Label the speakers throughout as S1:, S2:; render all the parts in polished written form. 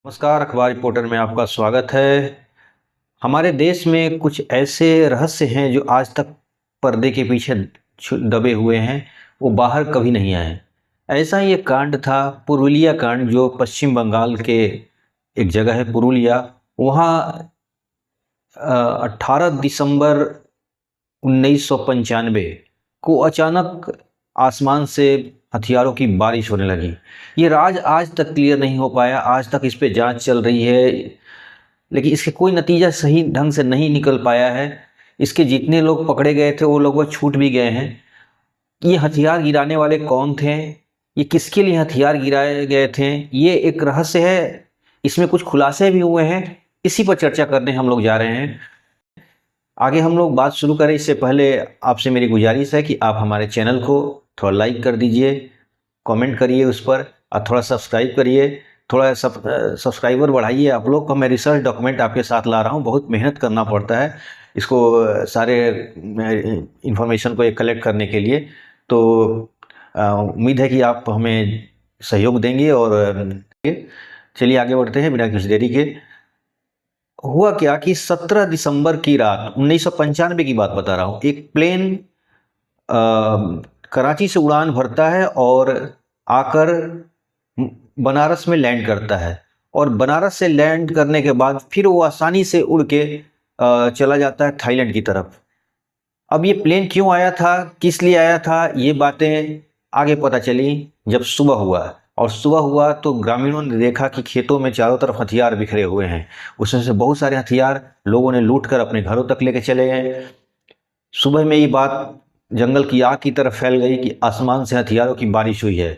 S1: नमस्कार, अखबार रिपोर्टर में आपका स्वागत है। हमारे देश में कुछ ऐसे रहस्य हैं जो आज तक पर्दे के पीछे दबे हुए हैं, वो बाहर कभी नहीं आए। ऐसा ही एक कांड था, पुरुलिया कांड, जो पश्चिम बंगाल के एक जगह है पुरुलिया। वहाँ 18 दिसंबर 1995 को अचानक आसमान से हथियारों की बारिश होने लगी। ये राज आज तक क्लियर नहीं हो पाया, आज तक इस पे जांच चल रही है, लेकिन इसके कोई नतीजा सही ढंग से नहीं निकल पाया है। इसके जितने लोग पकड़े गए थे वो लोग छूट भी गए हैं। ये हथियार गिराने वाले कौन थे, ये किसके लिए हथियार गिराए गए थे, ये एक रहस्य है। इसमें कुछ खुलासे भी हुए हैं, इसी पर चर्चा करने हम लोग जा रहे हैं। आगे हम लोग बात शुरू करें इससे पहले आपसे मेरी गुजारिश है कि आप हमारे चैनल को थोड़ा लाइक कर दीजिए, कमेंट करिए उस पर, और थोड़ा सब्सक्राइब करिए। थोड़ा सब्सक्राइबर बढ़ाइए आप लोग को। मैं रिसर्च डॉक्यूमेंट आपके साथ ला रहा हूँ, बहुत मेहनत करना पड़ता है इसको, सारे इंफॉर्मेशन को एक कलेक्ट करने के लिए। तो उम्मीद है कि आप हमें सहयोग देंगे। और चलिए आगे बढ़ते हैं बिना किसी देरी के। हुआ क्या कि 17 दिसंबर की रात 1995 की बात बता रहा हूँ, एक प्लेन कराची से उड़ान भरता है और आकर बनारस में लैंड करता है। और बनारस से लैंड करने के बाद फिर वो आसानी से उड़ के चला जाता है थाईलैंड की तरफ। अब ये प्लेन क्यों आया था, किस लिए आया था, ये बातें आगे पता चली जब सुबह हुआ। और सुबह हुआ तो ग्रामीणों ने देखा कि खेतों में चारों तरफ हथियार बिखरे हुए हैं। उसमें से बहुत सारे हथियार लोगों ने लूट कर अपने घरों तक लेके चले गए। सुबह में ये बात जंगल की आग की तरफ फैल गई कि आसमान से हथियारों की बारिश हुई है।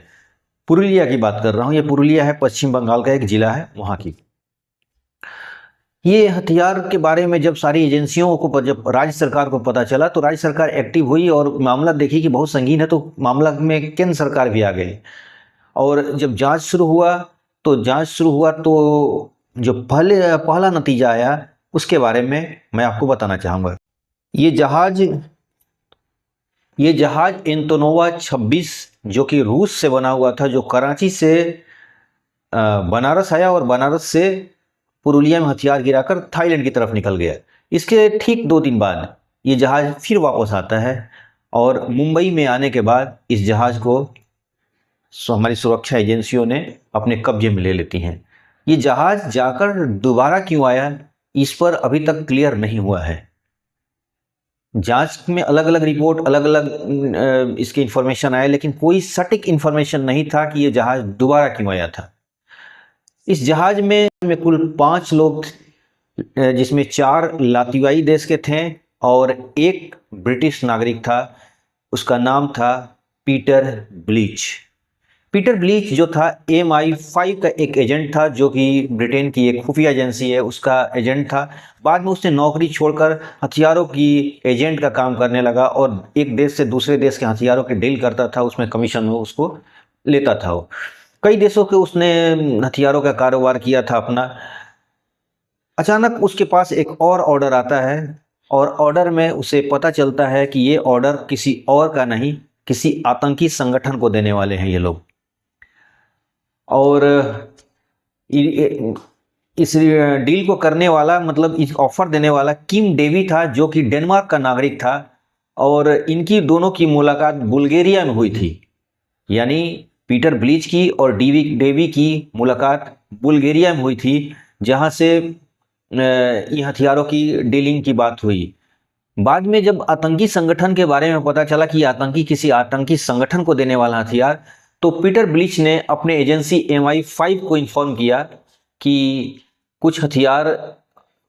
S1: पुरुलिया की बात कर रहा हूँ, ये पुरुलिया है, पश्चिम बंगाल का एक जिला है वहाँ की। ये हथियार के बारे में जब सारी एजेंसियों को, जब राज्य सरकार को पता चला तो राज्य सरकार एक्टिव हुई और मामला देखी कि बहुत संगीन है, तो मामला में केंद्र सरकार भी आ गई। और जब जांच शुरू हुआ तो जो पहला नतीजा आया उसके बारे में मैं आपको बताना चाहूँगा। ये जहाज एंटोनोवा 26 जो कि रूस से बना हुआ था, जो कराची से बनारस आया और बनारस से पुरुलिया में हथियार गिराकर थाईलैंड की तरफ निकल गया। इसके ठीक 2 दिन बाद ये जहाज फिर वापस आता है और मुंबई में आने के बाद इस जहाज को हमारी सुरक्षा एजेंसियों ने अपने कब्जे में ले लेती हैं। ये जहाज जाकर दोबारा क्यों आया, इस पर अभी तक क्लियर नहीं हुआ है। जांच में अलग अलग रिपोर्ट, अलग अलग इसकी इंफॉर्मेशन आया, लेकिन कोई सटीक इंफॉर्मेशन नहीं था कि ये जहाज दोबारा क्यों आया था। इस जहाज में कुल 5 लोग, जिसमें 4 लातिवाई देश के थे और एक ब्रिटिश नागरिक था। उसका नाम था पीटर ब्लीच। पीटर ब्लीच जो था MI5 का एक एजेंट था, जो कि ब्रिटेन की एक खुफिया एजेंसी है, उसका एजेंट था। बाद में उसने नौकरी छोड़कर हथियारों की एजेंट का काम करने लगा और एक देश से दूसरे देश के हथियारों की डील करता था, उसमें कमीशन वो उसको लेता था। वो कई देशों के उसने हथियारों का कारोबार किया था अपना। अचानक उसके पास एक और ऑर्डर आता है और ऑर्डर में उसे पता चलता है कि ये ऑर्डर किसी और का नहीं, किसी आतंकी संगठन को देने वाले हैं ये लोग। और इस डील को करने वाला, मतलब इस ऑफर देने वाला किम डेवी था, जो कि डेनमार्क का नागरिक था। और इनकी दोनों की मुलाकात बुल्गारिया में हुई थी। यानी पीटर ब्लीच की और डेवी की मुलाकात बुल्गारिया में हुई थी, जहां से ये हथियारों की डीलिंग की बात हुई। बाद में जब आतंकी संगठन के बारे में पता चला कि किसी आतंकी संगठन को देने वाला हथियार, तो पीटर ब्लीच ने अपने एजेंसी MI5 को इन्फॉर्म किया कि कुछ हथियार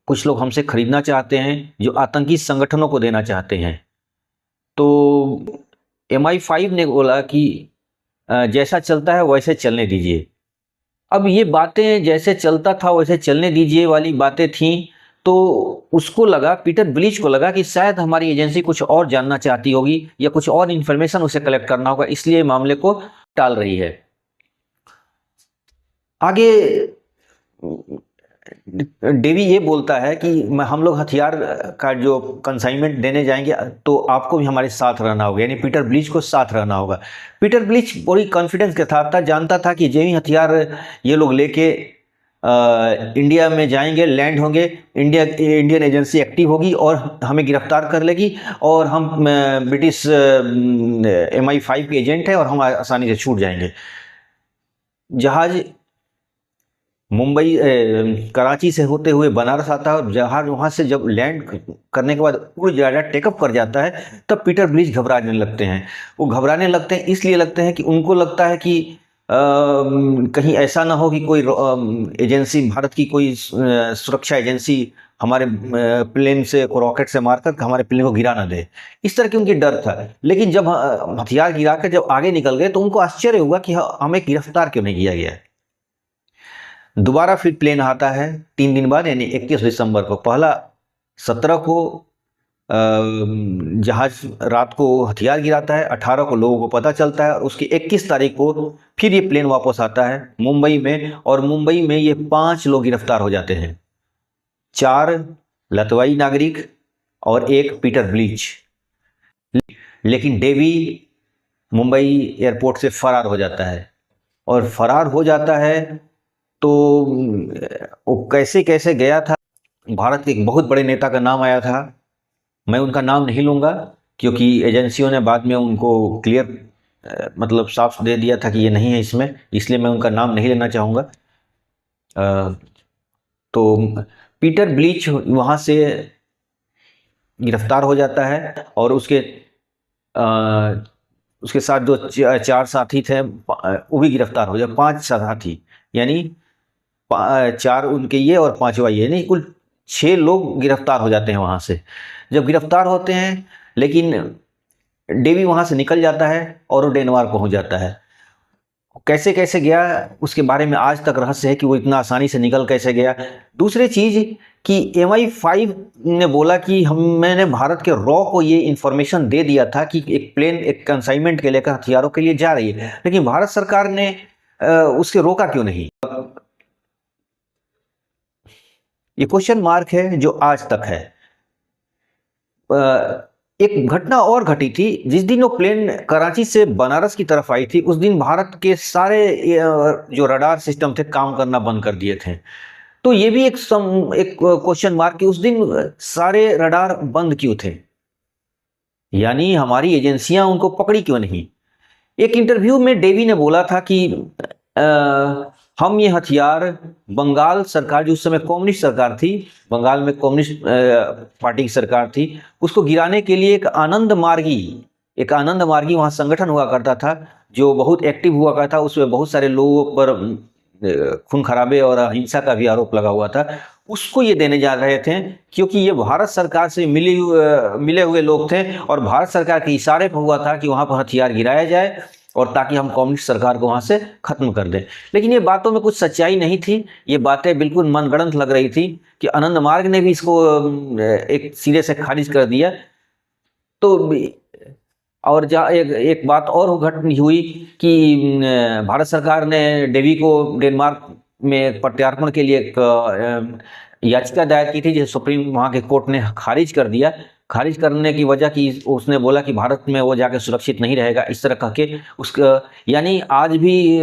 S1: कुछ लोग हमसे खरीदना चाहते हैं जो आतंकी संगठनों को देना चाहते हैं। तो MI5 ने बोला कि जैसा चलता है वैसे चलने दीजिए। अब ये बातें जैसे चलता था वैसे चलने दीजिए वाली बातें थीं, तो उसको लगा, पीटर ब्लीच को लगा कि शायद हमारी एजेंसी कुछ और जानना चाहती होगी या कुछ और इन्फॉर्मेशन उसे कलेक्ट करना होगा, इसलिए मामले को टाल रही है। आगे डेवी ये बोलता है कि हम लोग हथियार का जो कंसाइनमेंट देने जाएंगे तो आपको भी हमारे साथ रहना होगा, यानी पीटर ब्लीच को साथ रहना होगा। पीटर ब्लीच बड़ी कॉन्फिडेंस के साथ था, जानता था कि जो ही हथियार ये लोग लेके इंडिया में जाएंगे, लैंड होंगे, इंडियन एजेंसी एक्टिव होगी और हमें गिरफ्तार कर लेगी और हम ब्रिटिश MI5 के एजेंट हैं और हम आसानी से छूट जाएंगे। जहाज मुंबई कराची से होते हुए बनारस आता है और जहाज वहाँ से जब लैंड करने के बाद उड़ जाता है, टेकअप कर जाता है, तब पीटर ब्लीच घबराने लगते हैं। वो घबराने लगते हैं इसलिए लगते हैं कि उनको लगता है कि कहीं ऐसा ना हो कि कोई एजेंसी, भारत की कोई सुरक्षा एजेंसी हमारे प्लेन से रॉकेट से मारकर हमारे प्लेन को गिरा ना दे। इस तरह की उनकी डर था। लेकिन जब हथियार गिरा कर जब आगे निकल गए तो उनको आश्चर्य हुआ कि हमें गिरफ्तार क्यों नहीं किया गया। दोबारा फिर प्लेन आता है 3 दिन बाद, यानी 21 दिसंबर को। पहला 17 को जहाज रात को हथियार गिराता है, 18 को लोगों को पता चलता है और उसकी 21 तारीख को फिर ये प्लेन वापस आता है मुंबई में और मुंबई में ये 5 लोग गिरफ्तार हो जाते हैं, 4 लतवाई नागरिक और 1 पीटर ब्लीच। लेकिन डेवी मुंबई एयरपोर्ट से फरार हो जाता है और फरार हो जाता है तो वो कैसे कैसे गया था। भारत के एक बहुत बड़े नेता का नाम आया था, मैं उनका नाम नहीं लूँगा क्योंकि एजेंसियों ने बाद में उनको क्लियर मतलब साफ दे दिया था कि ये नहीं है इसमें, इसलिए मैं उनका नाम नहीं लेना चाहूँगा। तो पीटर ब्लीच वहाँ से गिरफ्तार हो जाता है और उसके साथ जो 4 साथी थे वो भी गिरफ्तार हो जाए। 5 साथी, यानी 4 उनके ये और 5वां ये, नहीं कुल 6 लोग गिरफ्तार हो जाते हैं वहाँ से। जब गिरफ्तार होते हैं लेकिन डेवी वहाँ से निकल जाता है और वो डेनमार्क पहुँच जाता है। कैसे कैसे गया उसके बारे में आज तक रहस्य है कि वो इतना आसानी से निकल कैसे गया। दूसरी चीज़ कि MI5 ने बोला कि मैंने भारत के रॉ को ये इन्फॉर्मेशन दे दिया था कि एक प्लेन एक कंसाइनमेंट के लेकर हथियारों के लिए जा रही है, लेकिन भारत सरकार ने उसके रोका क्यों नहीं। ये क्वेश्चन मार्क है जो आज तक है। एक घटना और घटी थी जिस दिन वो प्लेन कराची से बनारस की तरफ आई थी, उस दिन भारत के सारे जो रडार सिस्टम थे काम करना बंद कर दिए थे। तो ये भी एक क्वेश्चन मार्क कि उस दिन सारे रडार बंद क्यों थे, यानी हमारी एजेंसियां उनको पकड़ी क्यों नहीं। एक इंटरव्यू में डेवी ने बोला था कि हम ये हथियार बंगाल सरकार, जो उस समय कम्युनिस्ट सरकार थी, बंगाल में कम्युनिस्ट पार्टी की सरकार थी, उसको गिराने के लिए एक आनंद मार्गी वहाँ संगठन हुआ करता था जो बहुत एक्टिव हुआ करता था। उसमें बहुत सारे लोगों पर खून खराबे और हिंसा का भी आरोप लगा हुआ था। उसको ये देने जा रहे थे क्योंकि ये भारत सरकार से मिले हुए लोग थे और भारत सरकार के इशारे पर हुआ था कि वहाँ पर हथियार गिराया जाए और ताकि हम कम्युनिस्ट सरकार को वहाँ से ख़त्म कर दें। लेकिन ये बातों में कुछ सच्चाई नहीं थी, ये बातें बिल्कुल मनगढ़ंत लग रही थी कि आनंद मार्ग ने भी इसको एक सिरे से खारिज कर दिया। तो और जहाँ एक बात और घटना हुई कि भारत सरकार ने डेवी को डेनमार्क में प्रत्यार्पण के लिए एक याचिका दायर की थी, जिसे सुप्रीम वहाँ के कोर्ट ने खारिज कर दिया। खारिज करने की वजह कि उसने बोला कि भारत में वो जाकर सुरक्षित नहीं रहेगा, इस तरह कह के उसका, यानी आज भी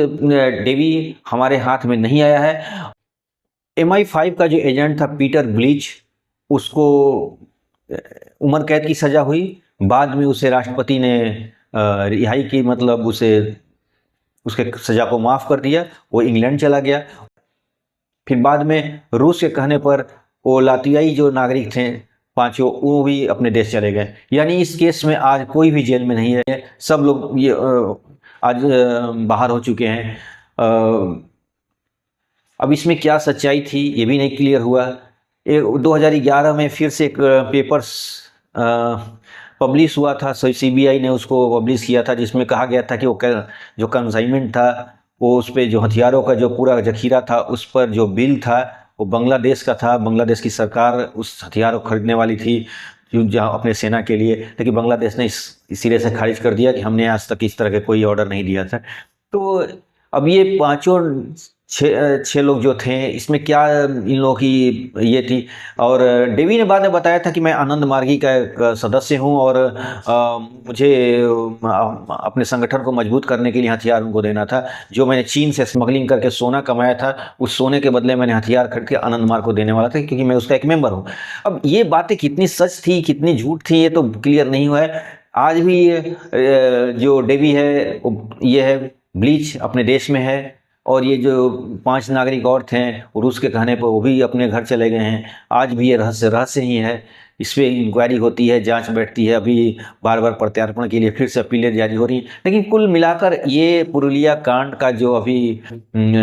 S1: डेवी हमारे हाथ में नहीं आया है। MI5 का जो एजेंट था पीटर ब्लीच, उसको उम्र कैद की सज़ा हुई। बाद में उसे राष्ट्रपति ने रिहाई की, मतलब उसके सज़ा को माफ़ कर दिया, वो इंग्लैंड चला गया। फिर बाद में रूस के कहने पर वो लातवियाई जो नागरिक थे 5 वो भी अपने देश चले गए। यानी इस केस में आज कोई भी जेल में नहीं है, सब लोग ये आज बाहर हो चुके हैं। अब इसमें क्या सच्चाई थी ये भी नहीं क्लियर हुआ। 2011 में फिर से एक पेपर्स पब्लिश हुआ था, CBI ने उसको पब्लिश किया था, जिसमें कहा गया था कि वो जो कंसाइनमेंट था, वो उस पर जो हथियारों का जो पूरा जखीरा था, उस पर जो बिल था वो बांग्लादेश का था। बांग्लादेश की सरकार उस हथियार को खरीदने वाली थी जहाँ अपने सेना के लिए, लेकिन बांग्लादेश ने इस सिरे से खारिज कर दिया कि हमने आज तक इस तरह के कोई ऑर्डर नहीं दिया था। तो अब ये पांचों छः लोग जो थे, इसमें क्या इन लोगों की ये थी। और डेवी ने बाद में बताया था कि मैं आनंद मार्गी का एक सदस्य हूँ और मुझे अपने संगठन को मजबूत करने के लिए हथियार उनको देना था। जो मैंने चीन से स्मगलिंग करके सोना कमाया था, उस सोने के बदले मैंने हथियार खरीद के आनंद मार्ग को देने वाला था, क्योंकि मैं उसका एक मेंबर हूँ। अब ये बातें कितनी सच थी कितनी झूठ थी, ये तो क्लियर नहीं हुआ है। आज भी जो डेवी है ये है ब्लीच अपने देश में है, और ये जो 5 नागरिक और थे वो रूस के कहने पर वो भी अपने घर चले गए हैं। आज भी ये रहस्य ही है। इस पर इंक्वायरी होती है, जांच बैठती है, अभी बार बार प्रत्यार्पण के लिए फिर से अपीलें जारी हो रही हैं। लेकिन कुल मिलाकर ये पुरुलिया कांड का जो अभी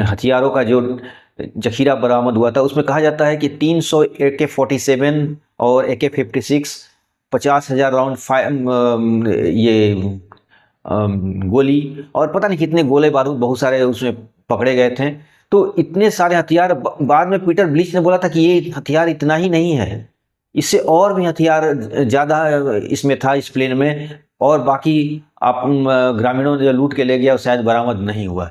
S1: हथियारों का जो जखीरा बरामद हुआ था, उसमें कहा जाता है कि 300 AK-47 और AK-56, 50,000 राउंड ये गोली, और पता नहीं कितने गोले बारूद बहुत सारे उसमें पकड़े गए थे। तो इतने सारे हथियार, बाद में पीटर ब्लीच ने बोला था कि ये हथियार इतना ही नहीं है, इससे और भी हथियार ज़्यादा इसमें था, इस प्लेन में, और बाकी आप ग्रामीणों ने जो लूट के ले गया वो शायद बरामद नहीं हुआ।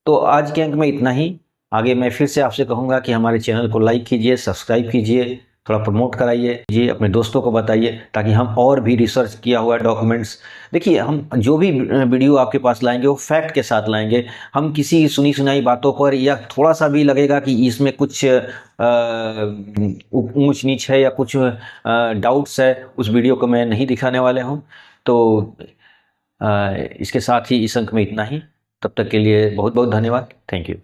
S1: तो आज के अंक में इतना ही। आगे मैं फिर से आपसे कहूँगा कि हमारे चैनल को लाइक कीजिए, सब्सक्राइब कीजिए, थोड़ा प्रमोट कराइए जी, अपने दोस्तों को बताइए, ताकि हम और भी रिसर्च किया हुआ डॉक्यूमेंट्स, देखिए हम जो भी वीडियो आपके पास लाएंगे वो फैक्ट के साथ लाएंगे। हम किसी सुनी सुनाई बातों पर या थोड़ा सा भी लगेगा कि इसमें कुछ ऊंच नीच है या कुछ डाउट्स है, उस वीडियो को मैं नहीं दिखाने वाले हूँ। तो इसके साथ ही इस अंक में इतना ही। तब तक के लिए बहुत बहुत धन्यवाद। Thank you.